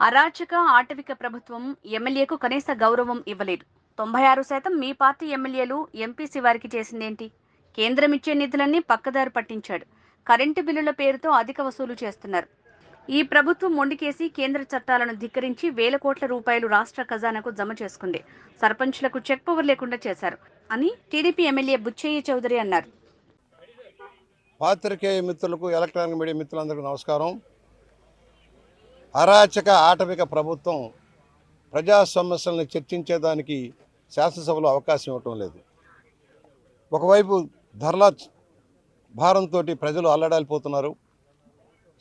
అరాచక ఆటవిక ప్రభుత్వం ఎమ్మెల్యేకు కనీస గౌరవం ఇవ్వలేదు. 96% మీ పార్టీ ఎమ్మెల్యేలు, ఎంపీసీ వారికి చేసిందేంటి? కేంద్రం ఇచ్చే నిధులన్నీ పక్కదారి పట్టించాడు. కరెంటు బిల్లుల పేరుతో అధిక వసూలు చేస్తున్నారు. ఈ ప్రభుత్వం మొండికేసి కేంద్ర చట్టాలను ధిక్కరించి వేల కోట్ల రూపాయలు రాష్ట్ర ఖజానాకు జమ చేసుకుంది. సర్పంచ్లకు చెక్ పవర్ లేకుండా చేశారు అని టీడీపీ ఎమ్మెల్యే బుచ్చయ్య చౌదరి అన్నారు. పాత్రికేయ మిత్రులకు, ఎలక్ట్రానిక్ మీడియా మిత్రులందరికీ నమస్కారం. అరాచక ఆటవిక ప్రభుత్వం ప్రజా సమస్యలను చర్చించేదానికి శాసనసభలో అవకాశం ఇవ్వటం లేదు. ఒకవైపు ధరల భారంతో ప్రజలు అల్లడాలిపోతున్నారు.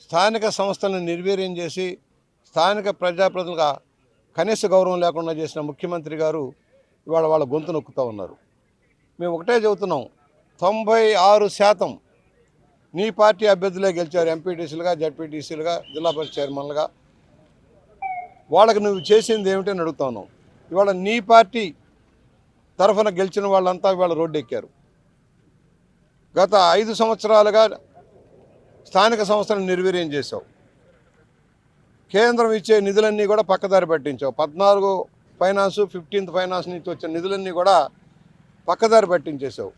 స్థానిక సంస్థలను నిర్వీర్యం చేసి స్థానిక ప్రజాప్రతినిధులుగా కనీస గౌరవం లేకుండా చేసిన ముఖ్యమంత్రి గారు ఇవాళ వాళ్ళ గొంతు నొక్కుతూ ఉన్నారు. మేము ఒకటే చెబుతున్నాం, 96% నీ పార్టీ అభ్యర్థులే గెలిచారు. ఎంపీటీసీలుగా, జడ్పీటీసీలుగా, జిల్లా పరిషత్ చైర్మన్లుగా. వాళ్ళకి నువ్వు చేసింది ఏమిటని అడుగుతాను. ఇవాళ నీ పార్టీ తరఫున గెలిచిన వాళ్ళంతా ఇవాళ రోడ్డు ఎక్కారు. గత 5 సంవత్సరాలుగా స్థానిక సంస్థలను నిర్వీర్యం చేశావు. కేంద్రం ఇచ్చే నిధులన్నీ కూడా పక్కదారి పట్టించావు. 14 ఫైనాన్సు, 15th ఫైనాన్స్ నుంచి వచ్చే నిధులన్నీ కూడా పక్కదారి పట్టించేసావు.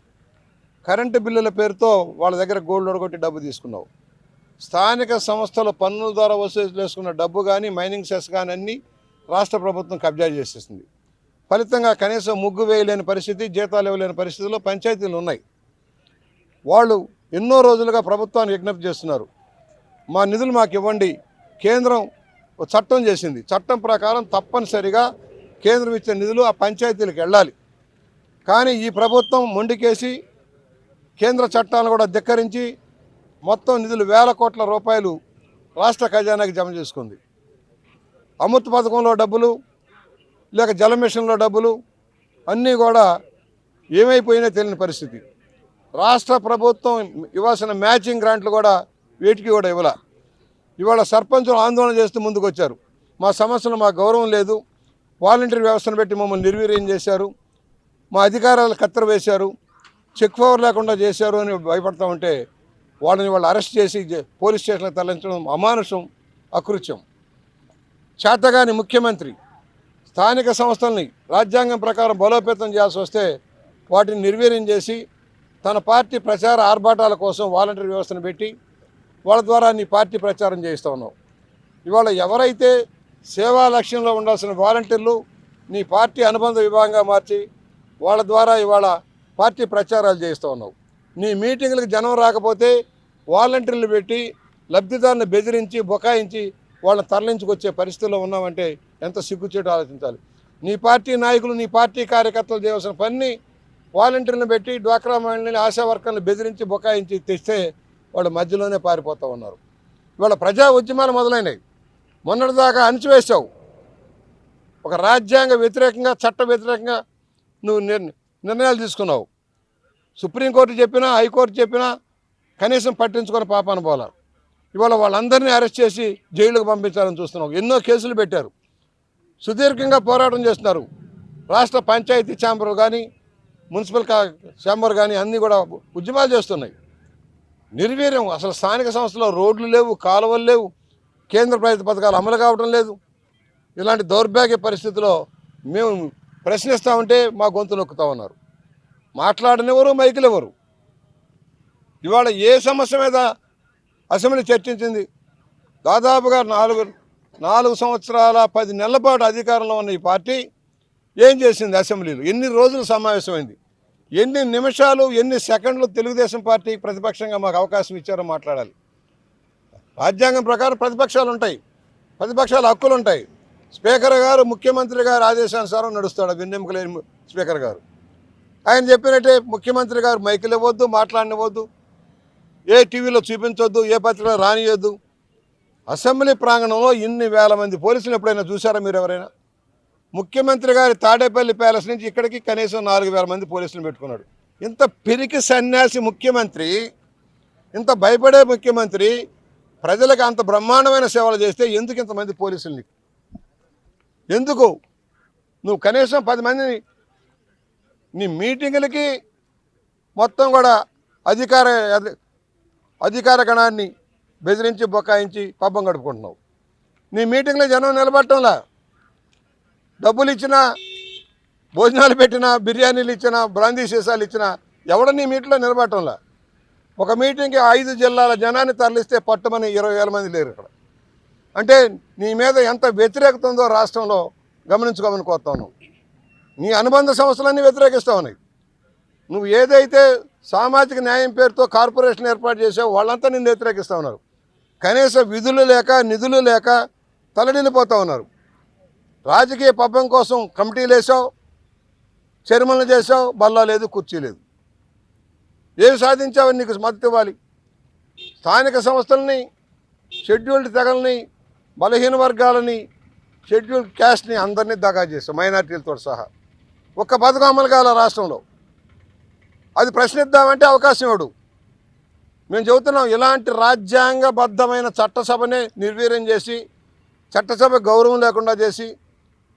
కరెంటు బిల్లుల పేరుతో వాళ్ళ దగ్గర గోల్డ్ ఒడగొట్టి డబ్బు తీసుకున్నావు. స్థానిక సంస్థల పన్నుల ద్వారా వసూలు చేసుకున్న డబ్బు కానీ, మైనింగ్ సెస్ కానీ అన్నీ రాష్ట్ర ప్రభుత్వం కబ్జా చేసేసింది. ఫలితంగా కనీసం ముగ్గు వేయలేని పరిస్థితి, జీతాలు ఇవ్వలేని పరిస్థితుల్లో పంచాయతీలు ఉన్నాయి. వాళ్ళు ఎన్నో రోజులుగా ప్రభుత్వాన్ని విజ్ఞప్తి చేస్తున్నారు, మా నిధులు మాకు ఇవ్వండి. కేంద్రం చట్టం చేసింది. చట్టం ప్రకారం తప్పనిసరిగా కేంద్రం ఇచ్చే నిధులు ఆ పంచాయతీలకు వెళ్ళాలి. కానీ ఈ ప్రభుత్వం మొండికేసి కేంద్ర చట్టాలను కూడా ధిక్కరించి మొత్తం నిధులు వేల కోట్ల రూపాయలు రాష్ట్ర ఖజానాకి జమ చేసుకుంది. అమృత్ పథకంలో డబ్బులు, లేక జల మిషన్లో డబ్బులు అన్నీ కూడా ఏమైపోయినా తెలియని పరిస్థితి. రాష్ట్ర ప్రభుత్వం ఇవ్వాల్సిన మ్యాచింగ్ గ్రాంట్లు కూడా వేటికి కూడా ఇవ్వాల. ఇవాళ సర్పంచులు ఆందోళన చేస్తూ ముందుకు వచ్చారు. మా సమస్యలు మాకు గౌరవం లేదు, వాలంటీర్ వ్యవస్థను పెట్టి మమ్మల్ని నిర్వీర్యం చేశారు, మా అధికారాలు కత్తెర వేశారు, చెక్ పవర్ లేకుండా చేశారు అని భయపడతా ఉంటే వాళ్ళని వాళ్ళు అరెస్ట్ చేసి పోలీస్ స్టేషన్లకు తరలించడం అమానుషం, అకృత్యం. చేతగాని ముఖ్యమంత్రి స్థానిక సంస్థల్ని రాజ్యాంగం ప్రకారం బలోపేతం చేయాల్సి వస్తే వాటిని నిర్వీర్యం చేసి తన పార్టీ ప్రచార ఆర్భాటాల కోసం వాలంటీర్ వ్యవస్థను పెట్టి వాళ్ళ ద్వారా నీ పార్టీ ప్రచారం చేస్తూ ఉన్నావు. ఇవాళ ఎవరైతే సేవా లక్ష్యంలో ఉండాల్సిన వాలంటీర్లు నీ పార్టీ అనుబంధ విభాగంగా మార్చి వాళ్ళ ద్వారా ఇవాళ పార్టీ ప్రచారాలు చేస్తూ ఉన్నావు. నీ మీటింగులకు జనం రాకపోతే వాలంటీర్లు పెట్టి లబ్ధిదారులను బెదిరించి, బొకాయించి వాళ్ళని తరలించుకొచ్చే పరిస్థితుల్లో ఉన్నామంటే ఎంత సిగ్గుచేటు ఆలోచించాలి. నీ పార్టీ నాయకులు, నీ పార్టీ కార్యకర్తలు చేయవలసిన పని వాలంటీర్లను పెట్టి డ్వాక్రా మహిళల్ని, ఆశా వర్కర్లను బెదిరించి, బొకాయించి తెస్తే వాళ్ళు మధ్యలోనే పారిపోతూ ఉన్నారు. ఇవాళ ప్రజా ఉద్యమాలు మొదలైనవి. మొన్నటిదాకా అణిచివేశావు. ఒక రాజ్యాంగ వ్యతిరేకంగా, చట్ట వ్యతిరేకంగా నువ్వు నిర్ణయాలు తీసుకున్నావు. సుప్రీంకోర్టు చెప్పినా, హైకోర్టు చెప్పినా కనీసం పట్టించుకొని పాపాన పోలా. ఇవాళ వాళ్ళందరినీ అరెస్ట్ చేసి జైలుకు పంపించాలని చూస్తున్నావు. ఎన్నో కేసులు పెట్టారు. సుదీర్ఘంగా పోరాటం చేస్తున్నారు. రాష్ట్ర పంచాయతీ ఛాంబర్ కానీ, మున్సిపల్ ఛాంబర్ కానీ అన్నీ కూడా ఉద్యమాలు చేస్తున్నాయి. నిర్వీర్యం. అసలు స్థానిక సంస్థలో రోడ్లు లేవు, కాలువలు లేవు, కేంద్ర ప్రభుత్వ పథకాలు అమలు కావడం లేదు. ఇలాంటి దౌర్భాగ్య పరిస్థితిలో మేము ప్రశ్నిస్తూ ఉంటే మా గొంతు నొక్కుతూ ఉన్నారు. మాట్లాడనివ్వరు, మైకులు ఇవ్వరు. ఇవాళ ఏ సమస్య మీద అసెంబ్లీ చర్చించింది? దాదాపుగా 4 సంవత్సరాల 10 నెలల పాటు అధికారంలో ఉన్న ఈ పార్టీ ఏం చేసింది? అసెంబ్లీలో ఎన్ని రోజులు సమావేశమైంది? ఎన్ని నిమిషాలు, ఎన్ని సెకండ్లు తెలుగుదేశం పార్టీ ప్రతిపక్షంగా మాకు అవకాశం ఇచ్చారో మాట్లాడాలి. రాజ్యాంగం ప్రకారం ప్రతిపక్షాలు ఉంటాయి, ప్రతిపక్షాల హక్కులు ఉంటాయి. స్పీకర్ గారు ముఖ్యమంత్రి గారు ఆదేశానుసారం నడుస్తాడు. విన్నెముక లేని స్పీకర్ గారు ఆయన చెప్పినట్టే ముఖ్యమంత్రి గారు మైకులు ఇవ్వద్దు, మాట్లాడనివ్వద్దు, ఏ టీవీలో చూపించొద్దు, ఏ పత్రికలో రానియొద్దు. అసెంబ్లీ ప్రాంగణంలో ఇన్ని వేల మంది పోలీసులు ఎప్పుడైనా చూసారా మీరు ఎవరైనా? ముఖ్యమంత్రి గారి తాడేపల్లి ప్యాలెస్ నుంచి ఇక్కడికి కనీసం 4,000 మంది పోలీసులు పెట్టుకున్నాడు. ఇంత పిరికి సన్యాసి ముఖ్యమంత్రి, ఇంత భయపడే ముఖ్యమంత్రి ప్రజలకు అంత బ్రహ్మాండమైన సేవలు చేస్తే ఎందుకు ఇంతమంది పోలీసులు? ఎందుకు? నువ్వు కనీసం 10 మందిని నీ మీటింగులకి మొత్తం కూడా అధికార గణాన్ని బెదిరించి, బొకాయించి పబ్బం గడుపుకుంటున్నావు. నీ మీటింగ్లో జనం నిలబడటంలా, డబ్బులు ఇచ్చినా, భోజనాలు పెట్టినా, బిర్యానీలు ఇచ్చినా, బ్రాందీ సీసాలు ఇచ్చినా ఎవడ నీ మీటింగ్లో నిలబడటంలా. ఒక మీటింగ్కి 5 జిల్లాల జనాన్ని తరలిస్తే పట్టుమని 20,000 మంది లేరు ఇక్కడ. అంటే నీ మీద ఎంత వ్యతిరేకత ఉందో రాష్ట్రంలో గమనించుకోమని కోరుతాను. నీ అనుబంధ సంస్థలన్నీ వ్యతిరేకిస్తూ ఉన్నాయి. నువ్వు ఏదైతే సామాజిక న్యాయం పేరుతో కార్పొరేషన్ ఏర్పాటు చేసావో వాళ్ళంతా నిన్ను వ్యతిరేకిస్తూ ఉన్నారు. కనీస విధులు లేక, నిధులు లేక తలడిల్లిపోతూ ఉన్నారు. రాజకీయ పబ్బం కోసం కమిటీలు వేసావు, చర్మలు చేసావు, బల్లా లేదు, కుర్చీ లేదు. ఏమి సాధించావని నీకు మద్దతు ఇవ్వాలి? స్థానిక సంస్థలని, షెడ్యూల్డ్ తెగల్ని, బలహీన వర్గాలని, షెడ్యూల్డ్ క్యాస్ట్ని అందరినీ దగా చేస్తాం, మైనార్టీలతో సహా. ఒక్క పథకం అమలు కాల రాష్ట్రంలో. అది ప్రశ్నిద్దామంటే అవకాశం ఇవ్వడు. మేము చెబుతున్నాం, ఇలాంటి రాజ్యాంగబద్ధమైన చట్టసభనే నిర్వీర్యం చేసి, చట్టసభ గౌరవం లేకుండా చేసి,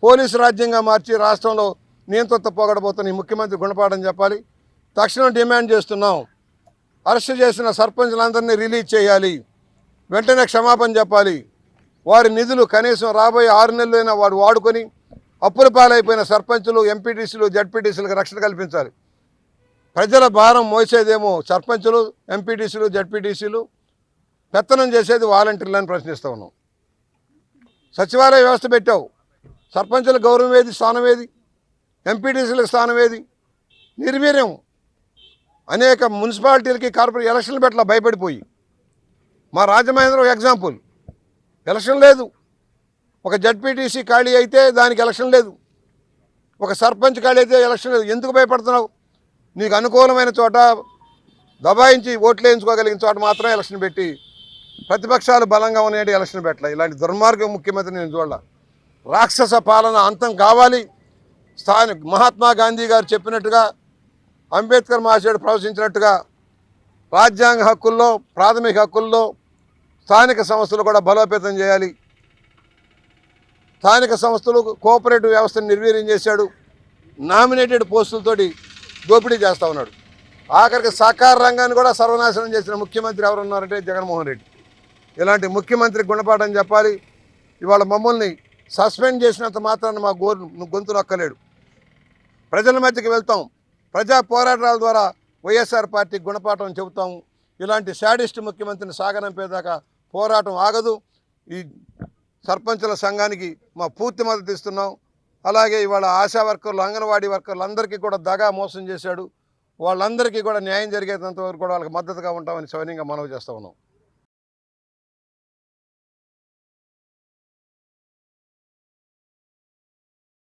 పోలీసు రాజ్యంగా మార్చి రాష్ట్రంలో నియంత్రణ పోగొడబోతున్న ఈ ముఖ్యమంత్రి గుణపాఠం చెప్పాలి. తక్షణం డిమాండ్ చేస్తున్నాం, అరెస్ట్ చేసిన సర్పంచులందరినీ రిలీజ్ చేయాలి, వెంటనే క్షమాపణ చెప్పాలి. వారి నిధులు కనీసం రాబోయే 6 నెలలైనా వాడు వాడుకొని అప్పుల పాలైపోయిన సర్పంచులు, ఎంపీటీసీలు, జడ్పీటీసీలకు రక్షణ కల్పించాలి. ప్రజల భారం మోసేదేమో సర్పంచులు, ఎంపీటీసీలు, జడ్పీటీసీలు, పెత్తనం చేసేది వాలంటీర్లని ప్రశ్నిస్తూ ఉన్నాం. సచివాలయ వ్యవస్థ పెట్టావు, సర్పంచుల గౌరవం ఏది, స్థానం ఏది? ఎంపీటీసీలకు స్థానం ఏది? నిర్వీర్యం. అనేక మున్సిపాలిటీలకి కార్పొరేట్ ఎలక్షన్లు పెట్టలా భయపడిపోయి. మా రాజమహేంద్రం ఎగ్జాంపుల్, ఎలక్షన్ లేదు. ఒక జడ్పీటీసీ ఖాళీ అయితే దానికి ఎలక్షన్ లేదు, ఒక సర్పంచ్ ఖాళీ అయితే ఎలక్షన్ లేదు. ఎందుకు భయపడుతున్నావు? నీకు అనుకూలమైన చోట, దబాయించి ఓట్లు వేయించుకోగలిగిన చోట మాత్రమే ఎలక్షన్ పెట్టి, ప్రతిపక్షాలు బలంగా ఉన్నాయంటే ఎలక్షన్ పెట్టాలి. ఇలాంటి దుర్మార్గం ముఖ్యమంత్రి నేను చూడాల. రాక్షస పాలన అంతం కావాలి. స్థానిక మహాత్మా గాంధీ గారు చెప్పినట్టుగా, అంబేద్కర్ మహాశయుడు ప్రవచించినట్టుగా రాజ్యాంగ హక్కుల్లో, ప్రాథమిక హక్కుల్లో స్థానిక సంస్థలు కూడా బలోపేతం చేయాలి. స్థానిక సంస్థలు కోఆపరేటివ్ వ్యవస్థను నిర్వీర్యం చేశాడు. నామినేటెడ్ పోస్టులతోటి దోపిడీ చేస్తూ ఉన్నాడు. ఆఖరికి సహకార రంగాన్ని కూడా సర్వనాశనం చేసిన ముఖ్యమంత్రి ఎవరున్నారంటే జగన్మోహన్ రెడ్డి. ఇలాంటి ముఖ్యమంత్రి గుణపాఠం చెప్పాలి. ఇవాళ మమ్మల్ని సస్పెండ్ చేసినంత మాత్రాన మా గొంతు నొక్కలేడు. ప్రజల మధ్యకి వెళ్తాం, ప్రజా పోరాటాల ద్వారా వైఎస్ఆర్ పార్టీ గుణపాఠం చెబుతాము. ఇలాంటి శాడిస్ట్ ముఖ్యమంత్రిని సాగనంపేదాకా పోరాటం ఆగదు. ఈ సర్పంచుల సంఘానికి మా పూర్తి మద్దతు ఇస్తున్నాం. అలాగే ఇవాళ ఆశా వర్కర్లు, అంగన్వాడీ వర్కర్లు అందరికీ కూడా దగా మోసం చేశాడు. వాళ్ళందరికీ కూడా న్యాయం జరిగేంత వరకు కూడా వాళ్ళకి మద్దతుగా ఉంటామని సవినయంగా మనవి చేస్తూ ఉన్నాం.